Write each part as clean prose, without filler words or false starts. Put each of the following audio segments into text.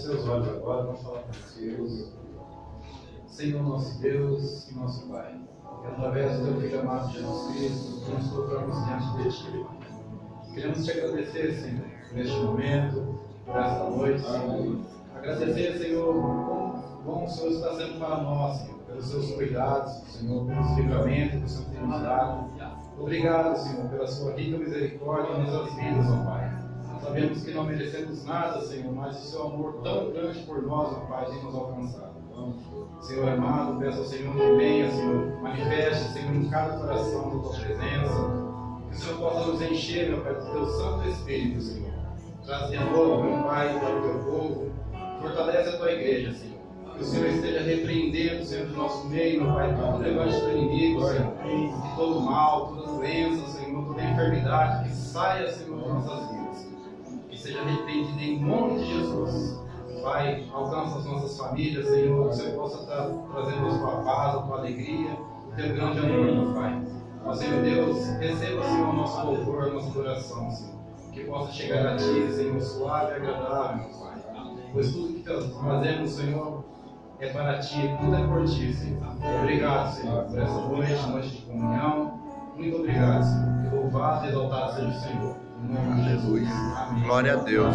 seus olhos agora, vamos falar com Deus. Senhor nosso Deus e nosso Pai, que através do teu Filho amado Jesus Cristo, nos colocamos diante de Ti. Queremos te agradecer, Senhor, por este momento, por esta noite, Senhor. Agradecer, Senhor, quão bom o Senhor está sendo para nós, Senhor, pelos seus cuidados, Senhor, pelos livramentos que o Senhor tem nos dado. Obrigado, Senhor, pela sua rica misericórdia em nossas vidas, ó Pai. Sabemos que não merecemos nada, Senhor, mas o seu amor tão grande por nós, ó Pai, tem nos alcançado. Senhor amado, peço ao Senhor que venha, Senhor, manifeste, Senhor, em cada coração da tua presença. Que o Senhor possa nos encher, meu Pai, do teu Santo Espírito, Senhor. Traz de novo, meu Pai, para o teu povo. Fortalece a tua igreja, Senhor. Que o Senhor esteja repreendendo, Senhor, do nosso meio, meu Pai, todo levante do inimigo, Senhor. De todo mal, toda doença, Senhor, toda enfermidade, que saia, Senhor, das nossas vidas. Que seja repreendido em nome de Jesus. Pai, alcança as nossas famílias, Senhor, que o Senhor possa estar trazendo a sua paz, a tua alegria, o teu grande amor, meu Pai. Ó Senhor Deus, receba, Senhor, o nosso louvor, a nossa adoração, Senhor. Que possa chegar a Ti, Senhor, suave e agradável, meu Pai. Pois tudo que fazemos, Senhor, é para Ti, tudo é por Ti, Senhor. Obrigado, Senhor, por essa noite de comunhão. Muito obrigado, Senhor. Que louvado e exaltado seja o Senhor. Em nome de Jesus. Amém. Glória a Deus.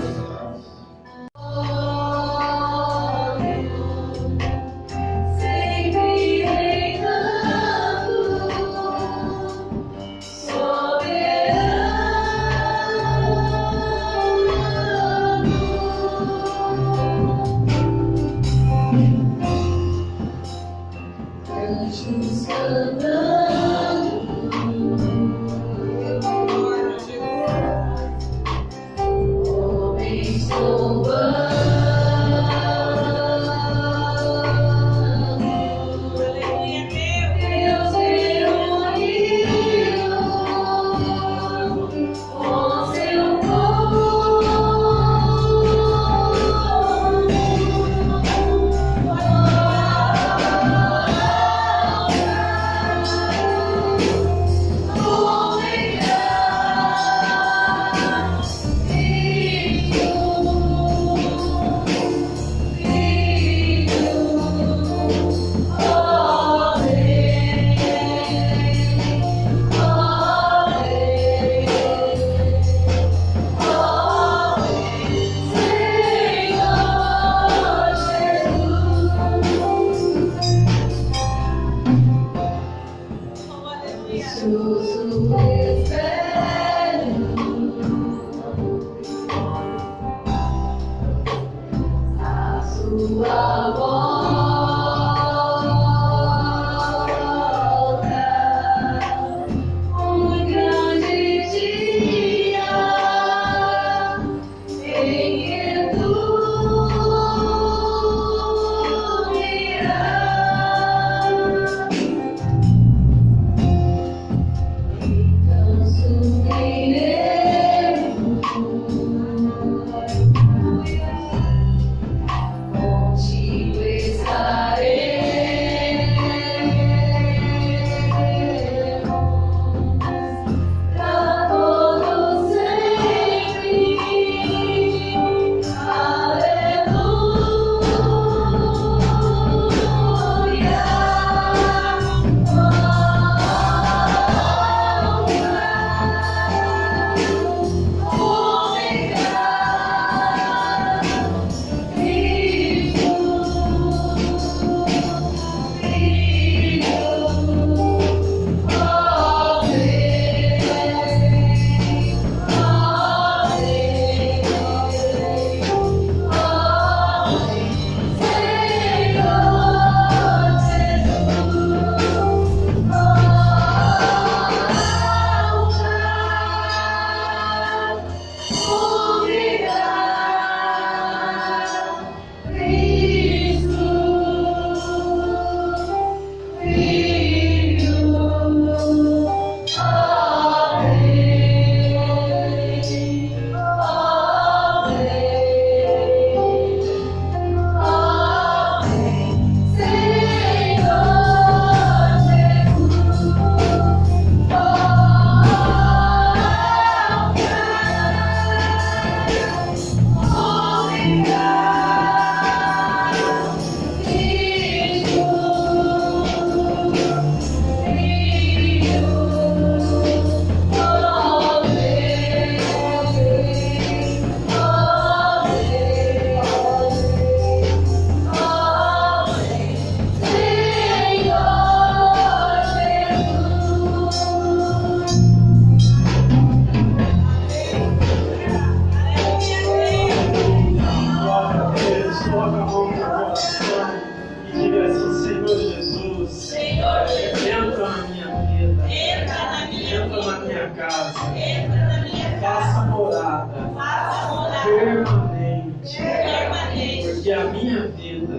minha vida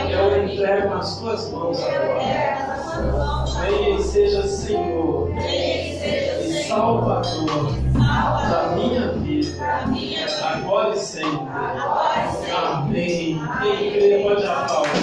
eu entrego nas tuas mãos agora. Venha e seja Senhor e Salvador da minha vida, agora e sempre. Amém. Quem crê pode aplaudir.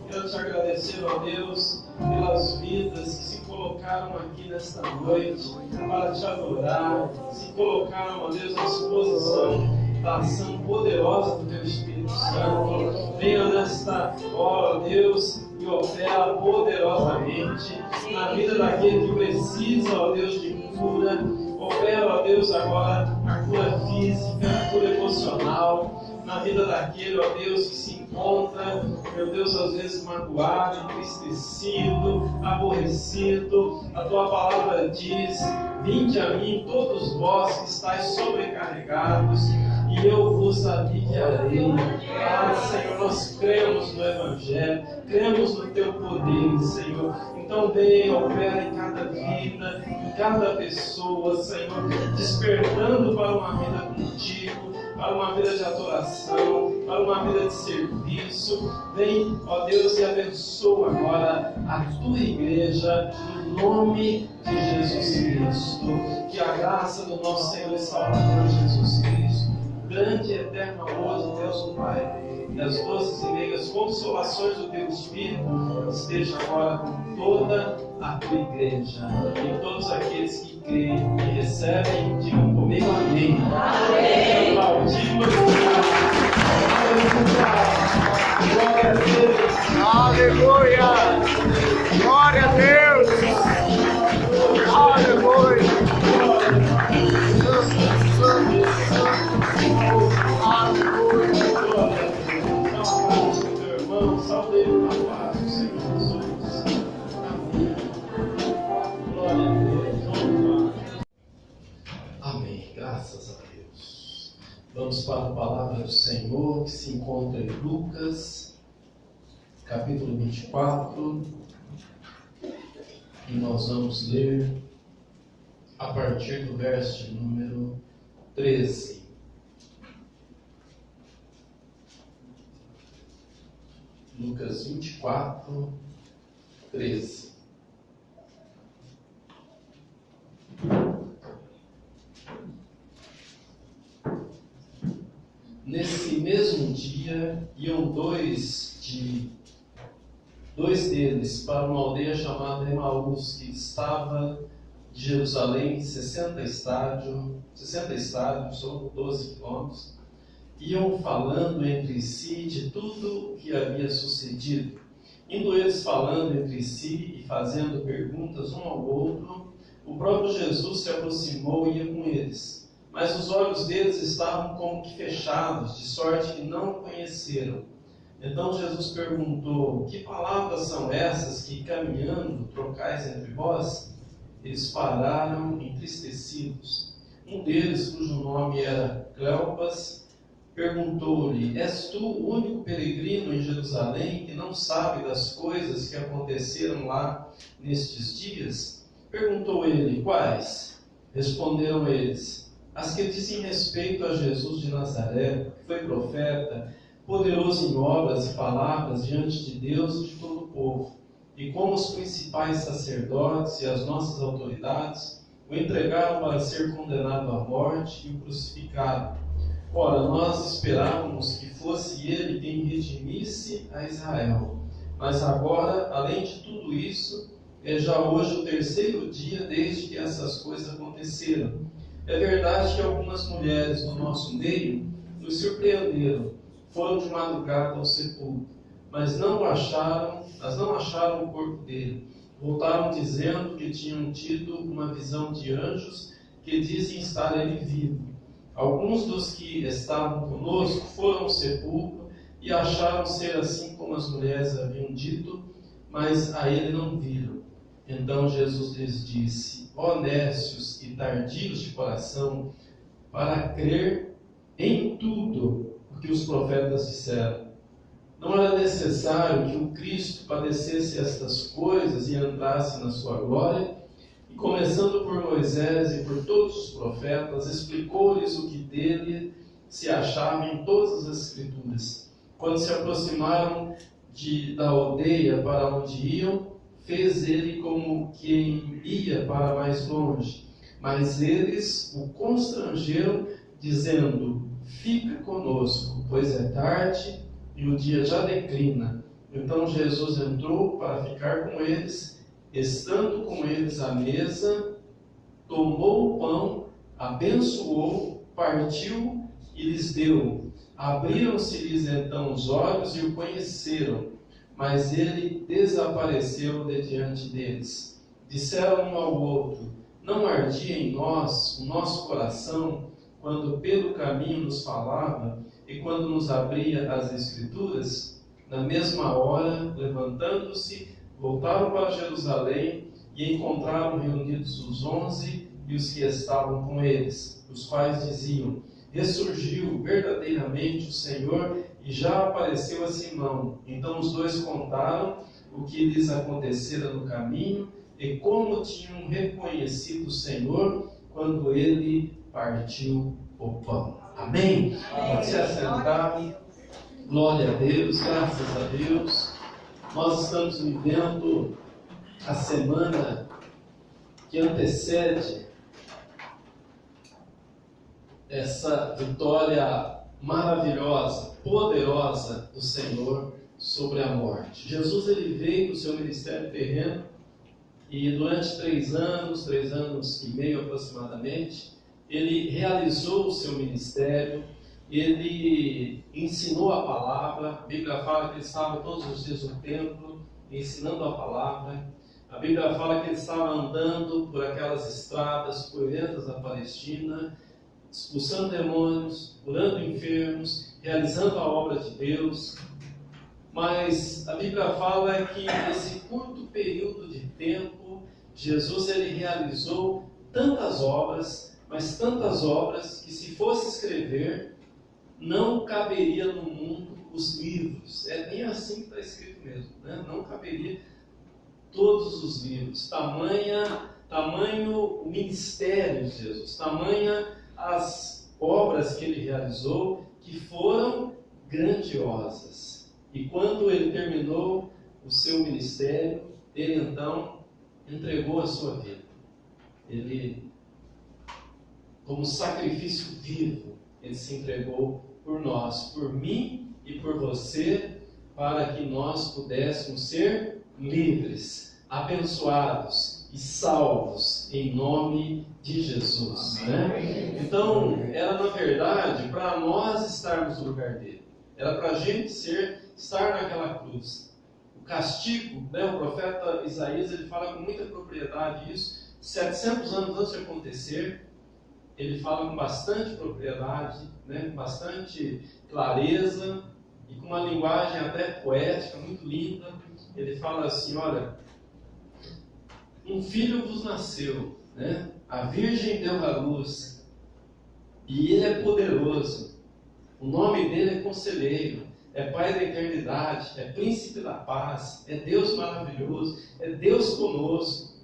Quero te agradecer, ó Deus, pelas vidas que se colocaram aqui nesta noite para te adorar, se colocaram, ó Deus, à disposição da ação poderosa do Teu Espírito Santo. Venha nesta hora, ó Deus, e opera poderosamente na vida daquele que precisa, ó Deus, de cura. Opera, ó Deus, agora a cura física, a cura emocional, na vida daquele, ó Deus, que se encontra, meu Deus, às vezes magoado, entristecido, aborrecido. A Tua palavra diz: vinde a mim todos vós que estáis sobrecarregados, e eu vos aliviarei. Ah, Senhor, nós cremos no Evangelho, cremos no Teu poder, Senhor. Então venha, opera em cada vida, em cada pessoa, Senhor, despertando para uma vida contigo, para uma vida de adoração, para uma vida de serviço. Vem, ó Deus, e abençoa agora a Tua igreja, no nome de Jesus Cristo. Que a graça do nosso Senhor e Salvador Jesus Cristo, grande e eterno amor de Deus o Pai, e as doces e meigas consolações do Teu Espírito esteja agora com toda a Tua igreja e todos aqueles que creem e recebem. Digam comigo amém. Amém. Aplaudimos. Glória a Deus. Aleluia. Glória a Deus. Aleluia. Amém. Graças a Deus. Vamos para a palavra do Senhor, que se encontra em Lucas, capítulo 24, e nós vamos ler a partir do verso de número 13. Lucas 24, 13. Nesse mesmo dia, iam dois deles para uma aldeia chamada Emaús, que estava de Jerusalém 60 estádios, são 12 quilômetros. Iam falando entre si de tudo o que havia sucedido. Indo eles falando entre si e fazendo perguntas um ao outro, o próprio Jesus se aproximou e ia com eles. Mas os olhos deles estavam como que fechados, de sorte que não o conheceram. Então Jesus perguntou: que palavras são essas que, caminhando, trocais entre vós? Eles pararam entristecidos. Um deles, cujo nome era Cleopas, perguntou-lhe: és tu o único peregrino em Jerusalém que não sabe das coisas que aconteceram lá nestes dias? Perguntou ele: quais? Responderam eles: as que dizem respeito a Jesus de Nazaré, que foi profeta, poderoso em obras e palavras diante de Deus e de todo o povo, e como os principais sacerdotes e as nossas autoridades o entregaram para ser condenado à morte e o crucificaram. Ora, nós esperávamos que fosse ele quem redimisse a Israel. Mas agora, além de tudo isso, é já hoje o terceiro dia desde que essas coisas aconteceram. É verdade que algumas mulheres do nosso meio nos surpreenderam, foram de madrugada ao sepulcro, mas não acharam o corpo dele. Voltaram dizendo que tinham tido uma visão de anjos que dizem estar ele vivo. Alguns dos que estavam conosco foram ao sepulcro e acharam ser assim como as mulheres haviam dito, mas a ele não viram. Então Jesus lhes disse: ó nécios e tardios de coração, para crer em tudo o que os profetas disseram. Não era necessário que o Cristo padecesse estas coisas e entrasse na sua glória? E começando por Moisés e por todos os profetas, explicou-lhes o que dele se achava em todas as Escrituras. Quando se aproximaram da aldeia para onde iam, fez ele como quem ia para mais longe. Mas eles o constrangeram, dizendo: fica conosco, pois é tarde e o dia já declina. Então Jesus entrou para ficar com eles. Estando com eles à mesa, tomou o pão, abençoou, partiu e lhes deu. Abriram-se-lhes então os olhos e o conheceram, mas ele desapareceu de diante deles. Disseram um ao outro: não ardia em nós o nosso coração, quando pelo caminho nos falava e quando nos abria as Escrituras? Na mesma hora, levantando-se, voltaram para Jerusalém e encontraram reunidos os 11 e os que estavam com eles, os quais diziam: ressurgiu verdadeiramente o Senhor e já apareceu a Simão. Então os dois contaram o que lhes acontecera no caminho e como tinham reconhecido o Senhor quando ele partiu o pão. Amém? Pode se assentar. Glória a Deus, graças a Deus. Nós estamos vivendo a semana que antecede essa vitória maravilhosa, poderosa do Senhor sobre a morte. Jesus ele veio do seu ministério terreno e durante 3 anos e meio aproximadamente, ele realizou o seu ministério, ele ensinou a palavra. A Bíblia fala que ele estava todos os dias no templo, ensinando a palavra. A Bíblia fala que ele estava andando por aquelas estradas poeirentas da Palestina, expulsando demônios, curando enfermos, realizando a obra de Deus. Mas a Bíblia fala que nesse curto período de tempo, Jesus ele realizou tantas obras, mas tantas obras que, se fosse escrever, não caberia no mundo os livros. É bem assim que está escrito mesmo, né? Não caberia todos os livros. Tamanho o ministério de Jesus, tamanha as obras que ele realizou, que foram grandiosas. E quando ele terminou o seu ministério, ele então entregou a sua vida. Ele, como sacrifício vivo, ele se entregou por nós, por mim e por você, para que nós pudéssemos ser livres, abençoados e salvos em nome de Jesus, né? Então, era na verdade para nós estarmos no lugar dele. Era para a gente estar naquela cruz. O castigo, né? O profeta Isaías ele fala com muita propriedade isso. 700 anos antes de acontecer, ele fala com bastante propriedade, né? Com bastante clareza e com uma linguagem até poética, muito linda. Ele fala assim: olha, um filho vos nasceu, né? A Virgem deu à luz, e ele é poderoso. O nome dele é Conselheiro, é Pai da Eternidade, é Príncipe da Paz, é Deus maravilhoso, é Deus conosco.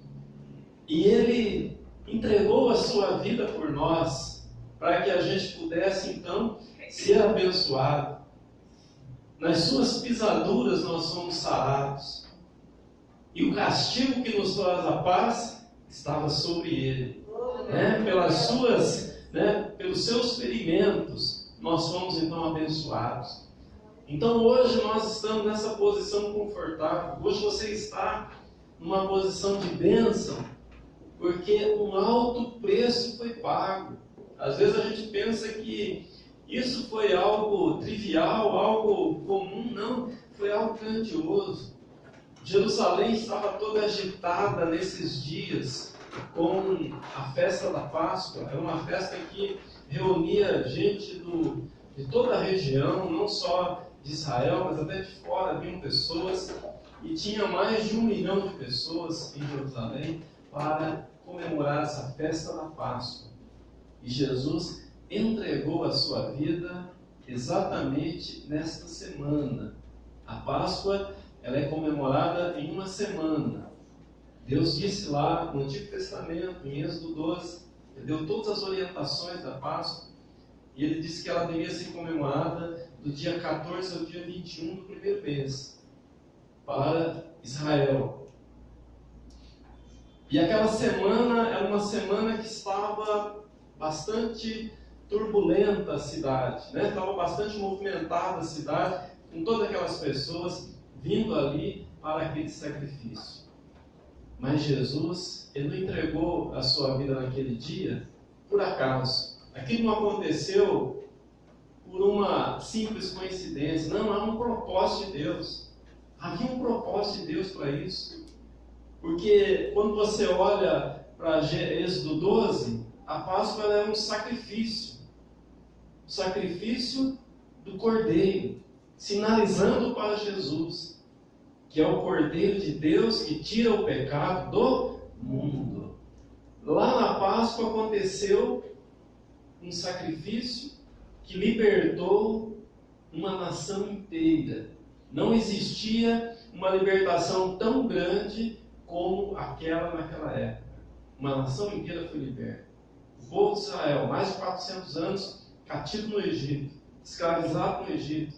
E ele entregou a sua vida por nós, para que a gente pudesse então ser abençoado. Nas suas pisaduras nós somos sarados. E o castigo que nos traz a paz estava sobre ele, né? Pelos seus ferimentos nós fomos então abençoados. Então hoje nós estamos nessa posição confortável. Hoje você está numa posição de bênção, porque um alto preço foi pago. Às vezes a gente pensa que isso foi algo trivial, algo comum. Não, foi algo grandioso. Jerusalém estava toda agitada nesses dias com a festa da Páscoa. Era uma festa que reunia gente de toda a região, não só de Israel, mas até de fora vinham pessoas, e tinha mais de 1 milhão de pessoas em Jerusalém para comemorar essa festa da Páscoa. E Jesus entregou a sua vida exatamente nesta semana. A Páscoa, ela é comemorada em uma semana. Deus disse lá no Antigo Testamento, em Êxodo 12, ele deu todas as orientações da Páscoa, e ele disse que ela devia ser comemorada do dia 14 ao dia 21 do primeiro mês, para Israel. E aquela semana era uma semana que estava bastante turbulenta a cidade, né? Estava bastante movimentada a cidade, com todas aquelas pessoas vindo ali para aquele sacrifício. Mas Jesus, ele não entregou a sua vida naquele dia por acaso. Aquilo não aconteceu por uma simples coincidência. Não, há um propósito de Deus. Havia um propósito de Deus para isso. Porque quando você olha para Êxodo 12, a Páscoa era um sacrifício. O sacrifício do Cordeiro, sinalizando para Jesus, que é o Cordeiro de Deus que tira o pecado do mundo. Lá na Páscoa aconteceu um sacrifício que libertou uma nação inteira. Não existia uma libertação tão grande como aquela naquela época. Uma nação inteira foi liberta. O povo de Israel, mais de 400 anos cativo no Egito, escravizado no Egito,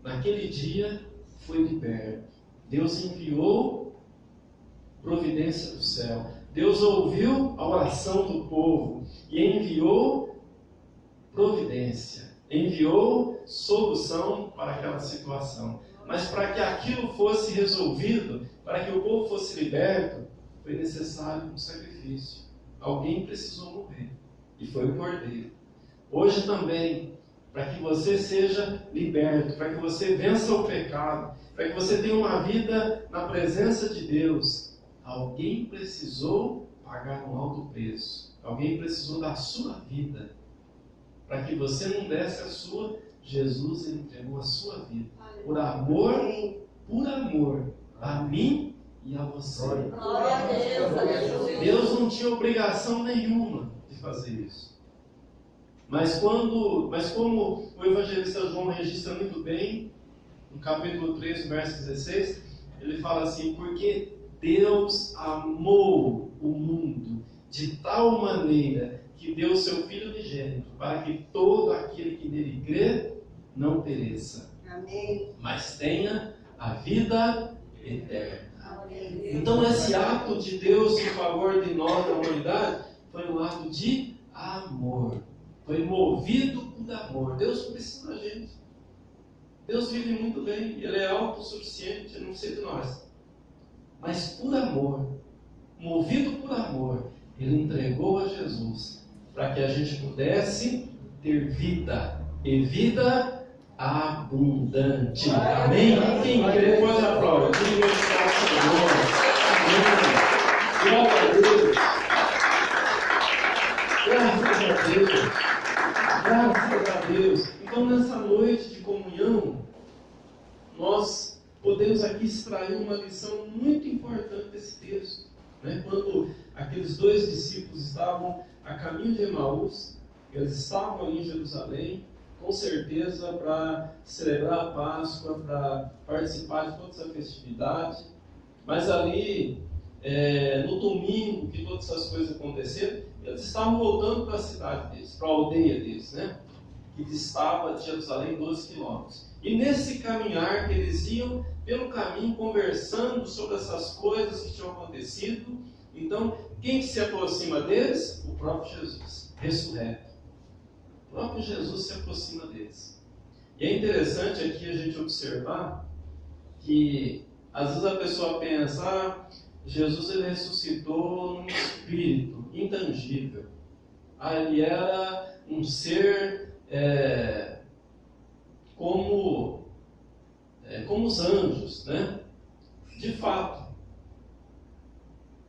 naquele dia foi liberto. Deus enviou providência do céu. Deus ouviu a oração do povo e enviou providência, enviou solução para aquela situação. Mas para que aquilo fosse resolvido, para que o povo fosse liberto, foi necessário um sacrifício. Alguém precisou morrer, e foi o Cordeiro. Hoje também, para que você seja liberto, para que você vença o pecado, para que você tenha uma vida na presença de Deus, alguém precisou pagar um alto preço. Alguém precisou da sua vida. Para que você não desse a sua, Jesus entregou a sua vida. Por amor a mim e a você. Glória a Deus. Deus não tinha obrigação nenhuma de fazer isso. Mas como o evangelista João registra muito bem, no capítulo 3, verso 16, ele fala assim: porque Deus amou o mundo de tal maneira que deu seu Filho unigênito, para que todo aquele que nele crê não pereça, Amém. mas tenha a vida eterna. Amém. Então esse ato de Deus em favor de nós, da humanidade, foi um ato de amor. Foi movido por amor. Deus não precisa da gente. Deus vive muito bem, Ele é autossuficiente, não precisa de nós. Mas por amor, movido por amor, Ele entregou a Jesus para que a gente pudesse ter vida, e vida abundante. Amém? Quem crê pode aplaudir. Amém. Glória a Deus. Graças a Deus. Graças a Deus. Então, nessa noite de comunhão, nós podemos aqui extrair uma lição muito importante desse texto. Né? Quando aqueles dois discípulos estavam a caminho de Emaús, eles estavam ali em Jerusalém, com certeza para celebrar a Páscoa, para participar de toda essa festividade. Mas ali, no domingo que todas essas coisas aconteceram, eles estavam voltando para a cidade deles, para a aldeia deles, né? Que distava de Jerusalém 12 quilômetros. E nesse caminhar que eles iam pelo caminho conversando sobre essas coisas que tinham acontecido, então quem que se aproxima deles? O próprio Jesus, ressurreto. O próprio Jesus se aproxima deles. E é interessante aqui a gente observar que às vezes a pessoa pensa, Jesus ele ressuscitou num espírito intangível. Ele era um ser como os anjos, né? De fato,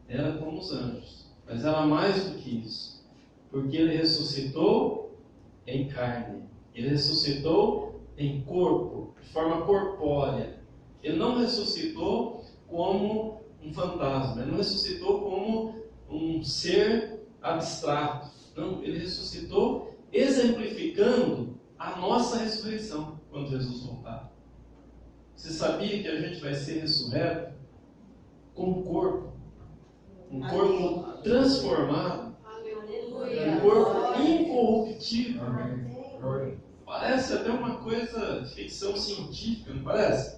era como os anjos, mas era mais do que isso, porque ele ressuscitou em carne, ele ressuscitou em corpo, de forma corpórea. Ele não ressuscitou como um fantasma, ele não ressuscitou como um ser abstrato. Não, ele ressuscitou exemplificando a nossa ressurreição quando Jesus voltar. Você sabia que a gente vai ser ressurreto com um corpo transformado, um corpo incorruptível? Parece até uma coisa de ficção científica, não parece?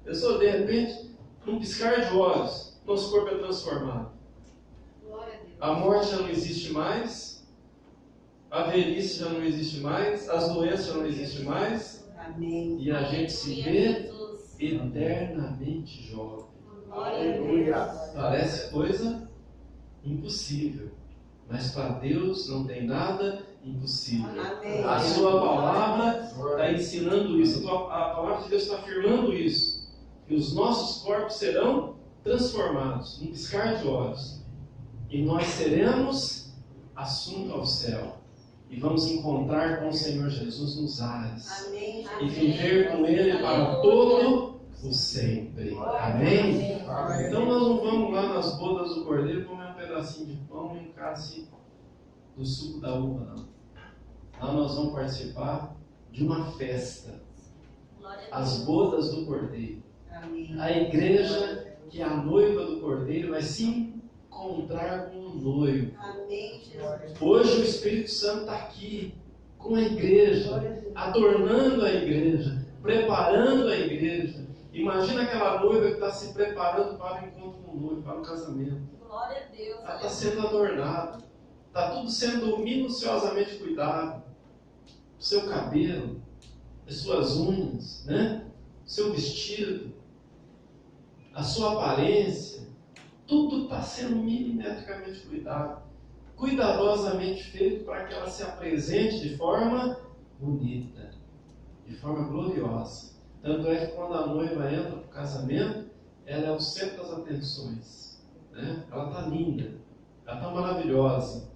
A pessoa, de repente, num piscar de olhos, nosso corpo é transformado. A morte já não existe mais, a velhice já não existe mais, as doenças já não existem mais, e a gente se vê eternamente jovem. Aleluia. Parece coisa impossível, mas para Deus não tem nada impossível. Amém. A sua palavra está ensinando isso, a palavra de Deus está afirmando isso, que os nossos corpos serão transformados num piscar de olhos, e nós seremos assuntos ao céu, e vamos encontrar com o Senhor Jesus nos ares, Amém. e viver com Ele para todo o sempre. Amém? Então nós não vamos lá nas bodas do Cordeiro comer um pedacinho de pão e um cálice do suco da uva, não. Lá nós vamos participar de uma festa, as bodas do Cordeiro. A igreja, que é a noiva do Cordeiro, vai se encontrar com o noivo. Amém, Jesus. Hoje o Espírito Santo está aqui com a igreja, adornando a igreja, preparando a igreja. Imagina aquela noiva que está se preparando para o encontro com o noivo, para o casamento. Glória a Deus. Ela está sendo adornada, está tudo sendo minuciosamente cuidado. O seu cabelo, as suas unhas, né? O seu vestido, a sua aparência, tudo está sendo milimetricamente cuidado, cuidadosamente feito para que ela se apresente de forma bonita, de forma gloriosa. Tanto é que quando a noiva entra para o casamento, ela é o centro das atenções, né? Ela está linda, ela está maravilhosa,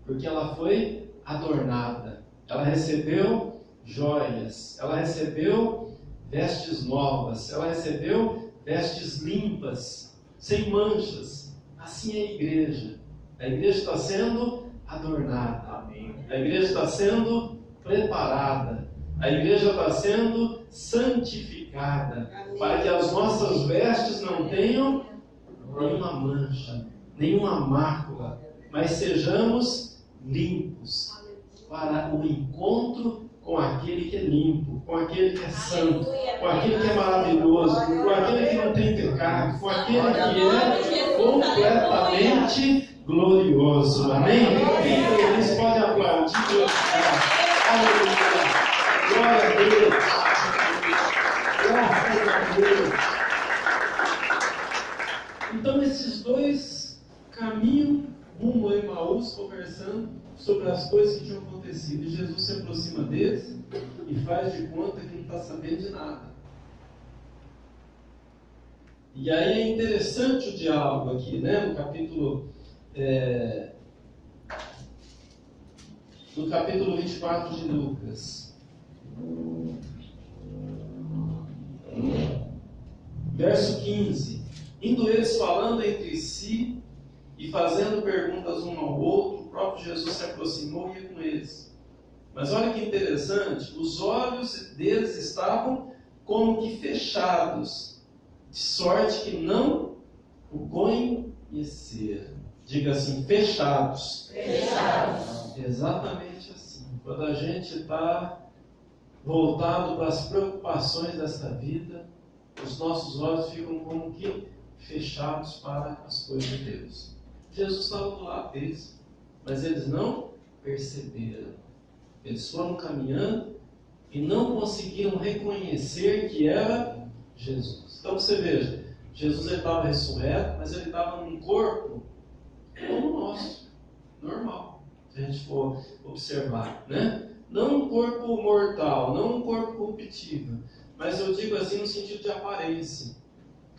porque ela foi adornada, ela recebeu joias, ela recebeu vestes novas, ela recebeu vestes limpas, sem manchas. Assim é a igreja. A igreja está sendo adornada, a igreja está sendo preparada, a igreja está sendo santificada, para que as nossas vestes não tenham nenhuma mancha, nenhuma mácula, mas sejamos limpos para o encontro com aquele que é limpo, com aquele que é santo, com aquele que é maravilhoso, com aquele que não tem pecado, com aquele que é completamente glorioso. Amém? Eles podem aplaudir. Aleluia. Glória a Deus. Graças a Deus. Então esses dois caminham rumo a Emaús, conversando sobre as coisas que tinham acontecido. E Jesus se aproxima deles e faz de conta que não está sabendo de nada. E aí é interessante o diálogo aqui, né? No capítulo 24 de Lucas. Verso 15. Indo eles falando entre si e fazendo perguntas um ao outro, o próprio Jesus se aproximou e ia com eles. Mas olha que interessante, os olhos deles estavam como que fechados, de sorte que não o conheceram. Diga assim, fechados. Fechados. Exatamente assim. Quando a gente está voltado para as preocupações desta vida, os nossos olhos ficam como que fechados para as coisas de Deus. Jesus estava do lado deles, mas eles não perceberam. Eles foram caminhando e não conseguiram reconhecer que era Jesus. Então você veja, Jesus estava ressurreto, mas ele estava num corpo como o nosso, normal, se a gente for observar, né? Não um corpo mortal, não um corpo corruptível, mas eu digo assim no sentido de aparência.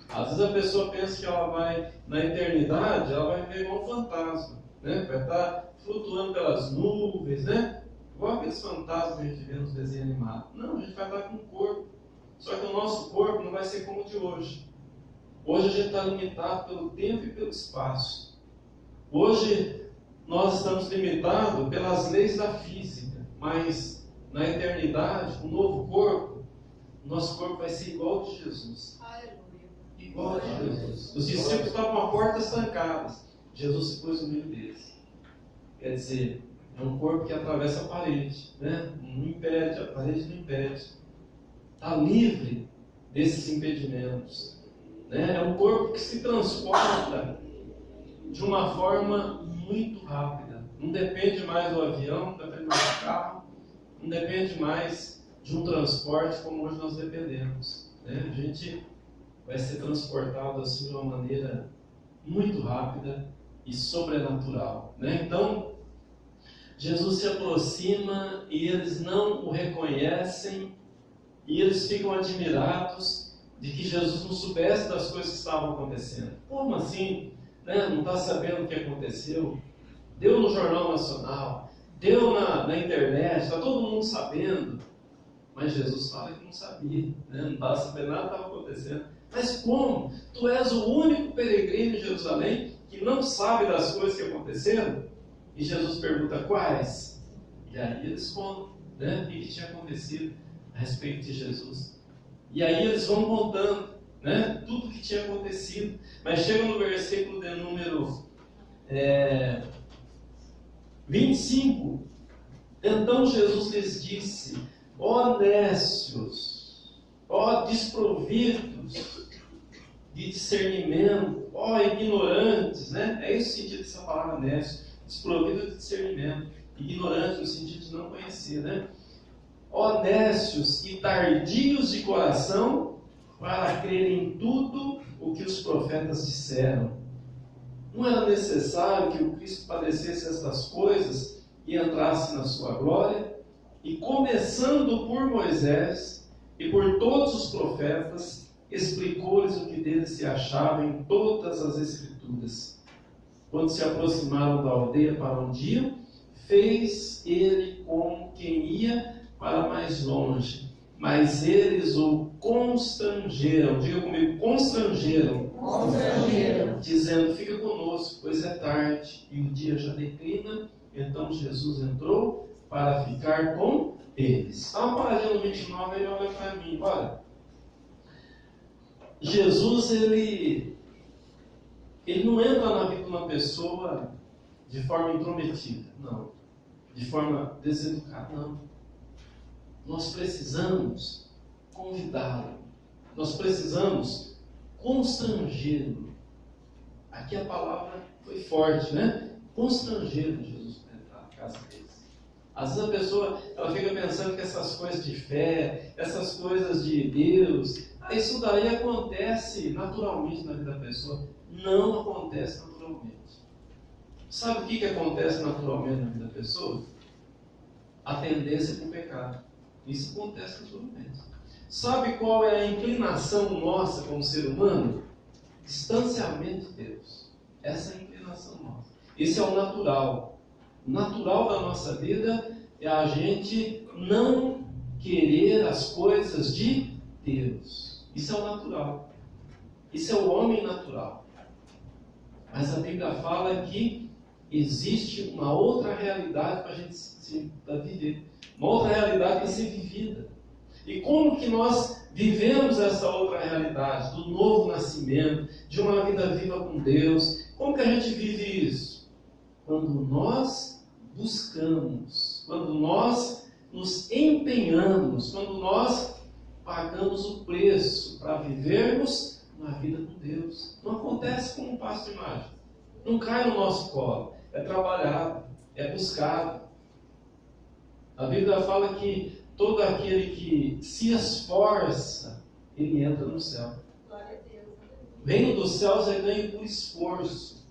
Às vezes a pessoa pensa que ela vai, na eternidade, ela vai ver igual um fantasma, né? Vai estar flutuando pelas nuvens, né? igual aqueles fantasmas que a gente vê nos desenhos animados. Não, a gente vai estar com um corpo. Só que o nosso corpo não vai ser como o de hoje. Hoje a gente está limitado pelo tempo e pelo espaço. Hoje nós estamos limitados pelas leis da física, mas na eternidade, o novo corpo, nosso corpo vai ser igual ao de Jesus. Aleluia. Igual ao de Jesus. Os discípulos estavam com a porta trancadas. Jesus se pôs no meio deles. Quer dizer, é um corpo que atravessa a parede, né? Não impede, a parede não impede. Está livre desses impedimentos. Né? É um corpo que se transporta de uma forma muito rápida. Não depende mais do avião, não depende mais do carro, não depende mais de um transporte como hoje nós dependemos. Né? A gente vai ser transportado assim de uma maneira muito rápida e sobrenatural. Né? Então, Jesus se aproxima e eles não o reconhecem e eles ficam admirados de que Jesus não soubesse das coisas que estavam acontecendo. Como assim? Né? Não está sabendo o que aconteceu? Deu no Jornal Nacional, deu na internet, está todo mundo sabendo. Mas Jesus fala que não sabia, né? Não estava sabendo nada que estava acontecendo. Mas como? Tu és o único peregrino em Jerusalém que não sabe das coisas que aconteceram? E Jesus pergunta quais? E aí eles contam, né? O que tinha acontecido a respeito de Jesus. E aí eles vão contando, né? Tudo o que tinha acontecido. Mas chega no versículo de número 25. Então Jesus lhes disse: ó nécios, ó desprovidos de discernimento, ó ignorantes, né? É esse o sentido dessa palavra nécio, desprovido de discernimento, ignorante no sentido de não conhecer, né? Ó nécios e tardios de coração, para crerem em tudo o que os profetas disseram. Não era necessário que o Cristo padecesse estas coisas e entrasse na sua glória? E começando por Moisés e por todos os profetas, explicou-lhes o que dele se achava em todas as Escrituras. Quando se aproximaram da aldeia para onde iam, fez ele como quem ia para mais longe, mas eles o constrangeram. Diga comigo, constrangeram. Dizendo: fica conosco, pois é tarde e o dia já declina. Então Jesus entrou para ficar com eles. Dá uma paradinha no 29, ele olha para mim. Olha, Jesus, ele não entra na vida de uma pessoa de forma intrometida, não. De forma deseducada, não. Nós precisamos convidá-lo. Nós precisamos constrangê-lo. Aqui a palavra foi forte, né? Constrangê-lo, Jesus, para entrar na casa deles. Às vezes a pessoa ela fica pensando que essas coisas de fé, essas coisas de Deus, isso daí acontece naturalmente na vida da pessoa. Não acontece naturalmente. Sabe o que acontece naturalmente na vida da pessoa? A tendência para o pecado. Isso acontece naturalmente. Sabe qual é a inclinação nossa como ser humano? Distanciamento de Deus. Essa é a inclinação nossa. Esse é o natural. O natural da nossa vida é a gente não querer as coisas de Deus. Isso é o natural. Isso é o homem natural. Mas a Bíblia fala que existe uma outra realidade para a gente viver. Uma outra realidade para ser vivida. E como que nós vivemos essa outra realidade do novo nascimento, de uma vida viva com Deus? Como que a gente vive isso? Quando nós buscamos, quando nós nos empenhamos, quando nós pagamos o preço para vivermos na vida com Deus. Não acontece como um passo de mágica. Não cai no nosso colo. É trabalhado, é buscado. A Bíblia fala que todo aquele que se esforça, ele entra no céu. Glória a Deus. O reino dos céus é ganho por esforço.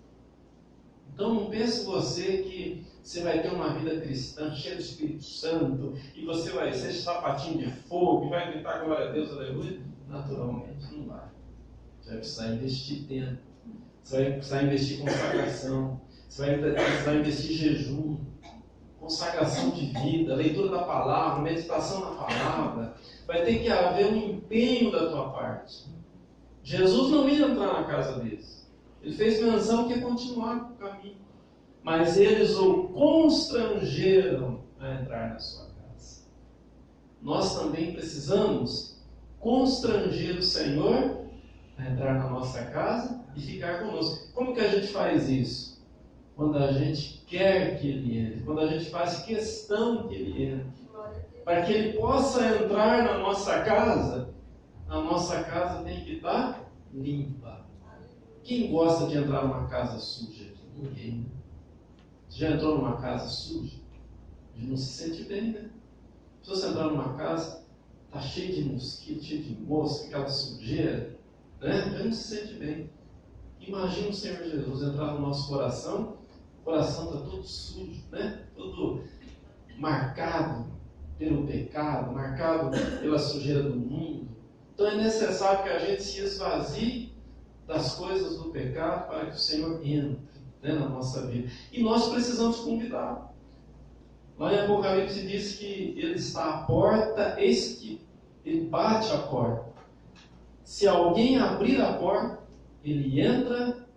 Então não pense você que você vai ter uma vida cristã cheia do Espírito Santo e você vai ser sapatinho de fogo e vai gritar glória a Deus, aleluia. Naturalmente não vai. Você vai precisar investir tempo. Você vai precisar investir consagração. Você vai precisar investir jejum. consagração de vida, leitura da palavra, meditação na palavra. Vai ter que haver um empenho da tua parte. Jesus não ia entrar na casa deles. Ele fez menção que ia continuar com o caminho. Mas eles o constrangeram a entrar na sua casa. Nós também precisamos constranger o Senhor a entrar na nossa casa e ficar conosco. Como que a gente faz isso? Quando a gente quer que Ele entre, quando a gente faz questão que Ele entre. Para que Ele possa entrar na nossa casa, a nossa casa tem que estar limpa. Quem gosta de entrar numa casa suja aqui? Ninguém. Você já entrou numa casa suja? A gente não se sente bem, né? Se você entrar numa casa, está cheio de mosquito, cheio de mosca, aquela sujeira, né? A gente não se sente bem. Imagina o Senhor Jesus entrar no nosso coração, o coração está todo sujo, né? Todo marcado pelo pecado, marcado pela sujeira do mundo. Então é necessário que a gente se esvazie das coisas do pecado para que o Senhor entre, né, na nossa vida. E nós precisamos convidá-lo. Lá em Apocalipse diz que Ele está à porta, eis que Ele bate a porta. Se alguém abrir a porta, Ele entra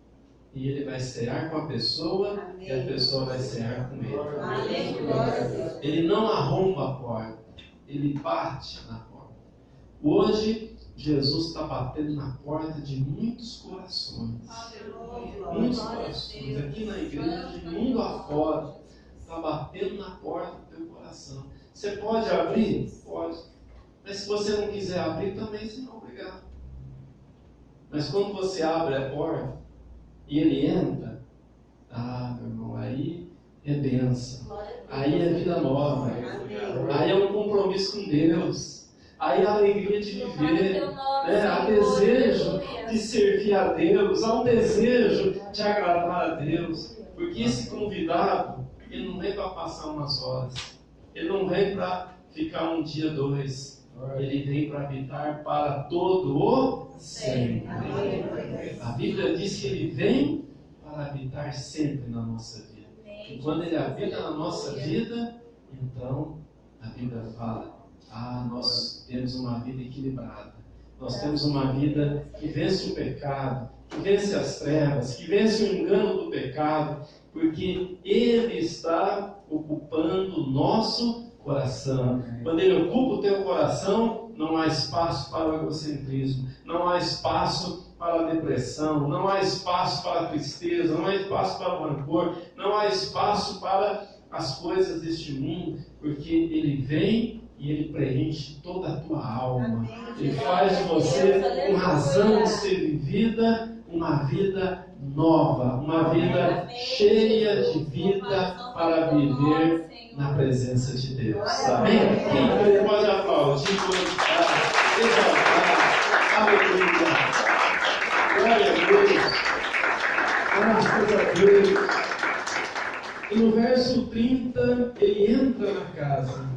e Ele vai cear com a pessoa. Amém. E a pessoa vai cear com Ele. Amém. Ele não arromba a porta, Ele bate na porta. Hoje, Jesus está batendo na porta de muitos corações. Muitos corações. Aqui na igreja, de mundo afora, está batendo na porta do teu coração. Você pode abrir? Pode. Mas se você não quiser abrir, também você não é obrigado. Mas quando você abre a porta e Ele entra, meu irmão, aí é bênção. Aí é vida nova. Aí é um compromisso com Deus. Aí a alegria de viver, né? Há desejo de servir a Deus, há um desejo de agradar a Deus, porque esse convidado, ele não vem para passar umas horas, ele não vem para ficar um dia, dois, ele vem para habitar para todo o sempre. A Bíblia diz que ele vem para habitar sempre na nossa vida. E quando ele habita na nossa vida, então a Bíblia fala: nós temos uma vida equilibrada. Nós temos uma vida que vence o pecado, que vence as trevas, que vence o engano do pecado, porque Ele está ocupando o nosso coração. Quando Ele ocupa o teu coração, não há espaço para o egocentrismo, não há espaço para a depressão, não há espaço para a tristeza, não há espaço para o rancor, não há espaço para as coisas deste mundo, porque Ele vem e Ele preenche toda a tua alma. Ele faz de você uma razão de ser vivida, uma vida nova, uma vida cheia de vida para viver na presença de Deus. Amém? Quem pode aplaudir, exaltar, aleluia, glória a Deus, graças a Deus. E no verso 30, ele entra na casa,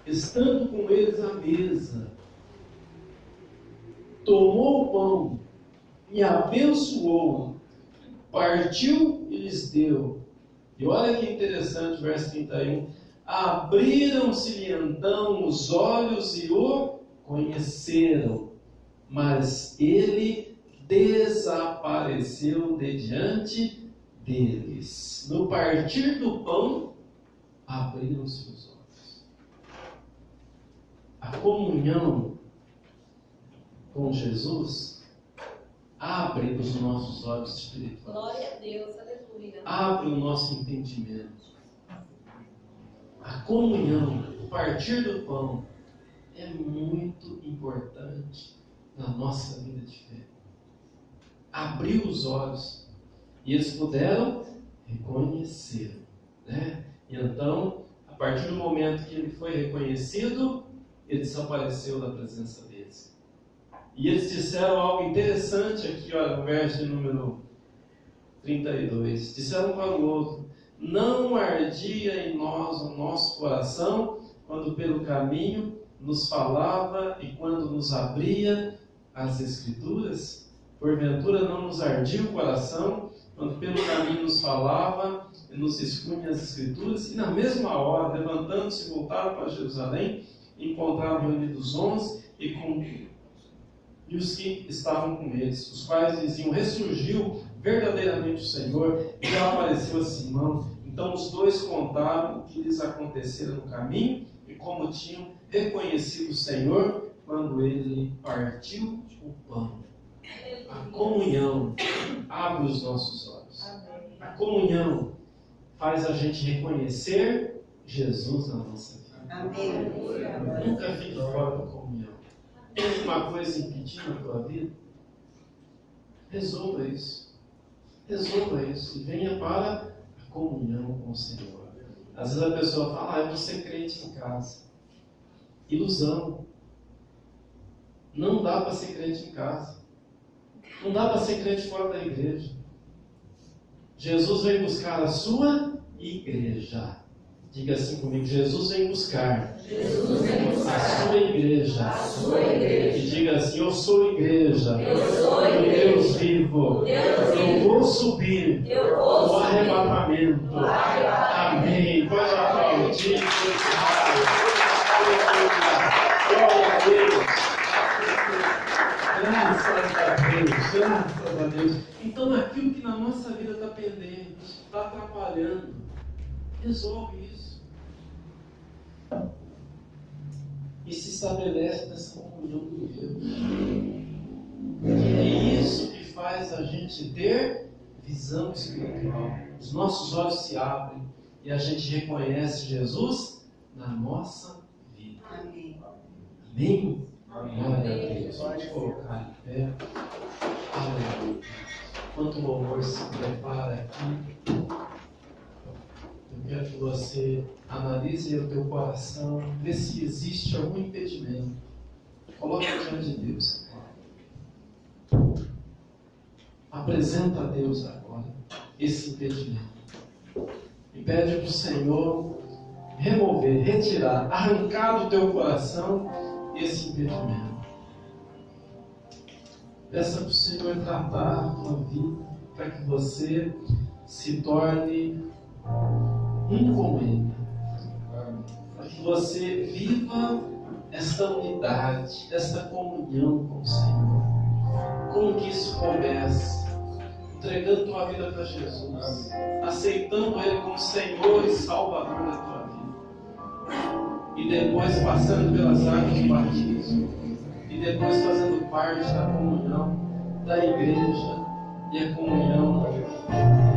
estando com eles à mesa, tomou o pão e abençoou, partiu e lhes deu. E olha que interessante o verso 31. Abriram-se-lhe então os olhos e o conheceram, mas ele desapareceu de diante deles. No partir do pão, abriram-se os olhos. A comunhão com Jesus abre os nossos olhos espirituais. Glória a Deus, aleluia. Abre o nosso entendimento. A comunhão, o partir do pão, é muito importante na nossa vida de fé. Abriu os olhos e eles puderam reconhecer, né? E então, a partir do momento que ele foi reconhecido, ele desapareceu da presença deles. E eles disseram algo interessante aqui, olha, no verso de número 32. Disseram um para o outro: não ardia em nós o nosso coração quando pelo caminho nos falava e quando nos abria as Escrituras? Porventura não nos ardia o coração quando pelo caminho nos falava e nos expunha as Escrituras, e na mesma hora, levantando-se, voltaram para Jerusalém, encontraram reunidos 11 e os que estavam com eles, os quais diziam: ressurgiu verdadeiramente o Senhor, e já apareceu a Simão. Então os dois contaram o que lhes acontecera no caminho, e como tinham reconhecido o Senhor quando ele partiu o pão. A comunhão abre os nossos olhos. A comunhão faz a gente reconhecer Jesus na nossa vida. Nunca fique fora da comunhão. Tem uma coisa impedindo a tua vida? Resolva isso. Resolva isso e venha para a comunhão com o Senhor. Às vezes a pessoa fala: eu vou ser crente em casa. Ilusão. Não dá para ser crente em casa. Não dá para ser crente fora da igreja. Jesus vem buscar a sua igreja. Diga assim comigo: Jesus vem buscar a sua igreja. E diga assim: eu sou igreja. Eu Deus vivo. Eu vou subir no arrebatamento. Amém. Pode aplaudir. Glória a Deus. Graças a Deus. Então aquilo que na nossa vida está pendente, está atrapalhando, resolve isso. E se estabelece nessa comunhão com Deus. E é isso que faz a gente ter visão espiritual. Os nossos olhos se abrem e a gente reconhece Jesus na nossa vida. Amém? Glória a Deus. Pode colocar em pé. Aleluia. Enquanto o louvor se prepara aqui, eu quero que você analise o teu coração, vê se existe algum impedimento. Coloque diante de Deus. Apresenta a Deus agora esse impedimento. E pede para o Senhor remover, retirar, arrancar do teu coração esse impedimento. Peça para o Senhor tratar a tua vida, para que você se torne um com Ele. Para que você viva esta unidade, esta comunhão com o Senhor. Como que isso começa? Entregando tua vida para Jesus, aceitando Ele como Senhor e Salvador da tua vida. E depois passando pelas águas do batismo. E depois fazendo parte da comunhão da igreja e a comunhão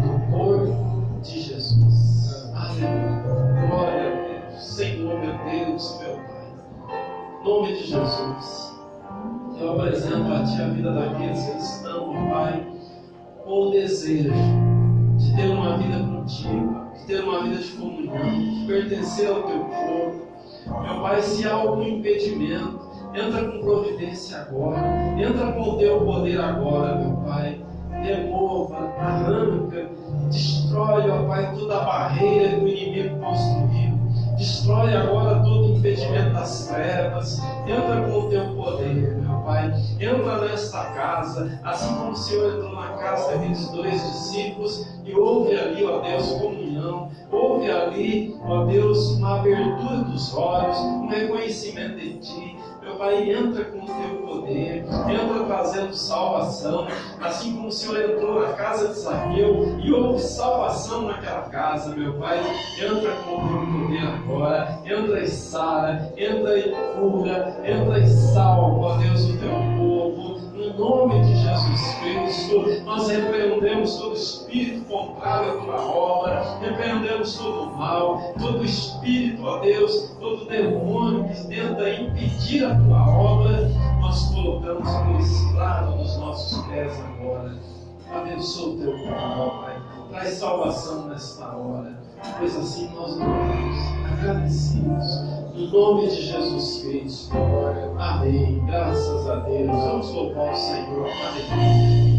do corpo de Jesus. Aleluia. Glória a Deus. Senhor, meu Deus, meu Pai. Em nome de Jesus, eu apresento a Ti a vida daqueles que estão, meu Pai, com o desejo de ter uma vida contigo, de ter uma vida de comunhão, de pertencer ao Teu corpo. Meu Pai, se há algum impedimento, entra com providência agora, entra com o Teu poder agora, meu Pai. Remova, arranca, destrói, ó Pai, toda a barreira que o inimigo construiu. Destrói agora todo o impedimento das trevas. Entra com o Teu poder, meu Pai. Entra nesta casa, assim como o Senhor entrou na casa daqueles 2 discípulos e houve ali, ó Deus, comunhão. Houve ali, ó Deus, uma abertura dos olhos, um reconhecimento de Ti. Meu Pai, entra com o Teu poder, entra trazendo salvação, assim como o Senhor entrou na casa de Zaqueu e houve salvação naquela casa, meu Pai. Entra com o Teu poder agora, entra e sara, entra e cura, entra e salva, ó Deus, o Teu povo. No nome de Jesus Cristo, nós repreendemos todo espírito contrário à Tua obra, repreendemos todo o mal, todo espírito, ó Deus, todo demônio que tenta impedir a Tua obra, nós colocamos no estrado dos nossos pés agora. Abençoa o Teu povo, ó Pai, traz salvação nesta hora, pois assim nós oramos, agradecidos. No nome de Jesus Cristo. Amém. Graças a Deus. Vamos louvar o Senhor. Amém.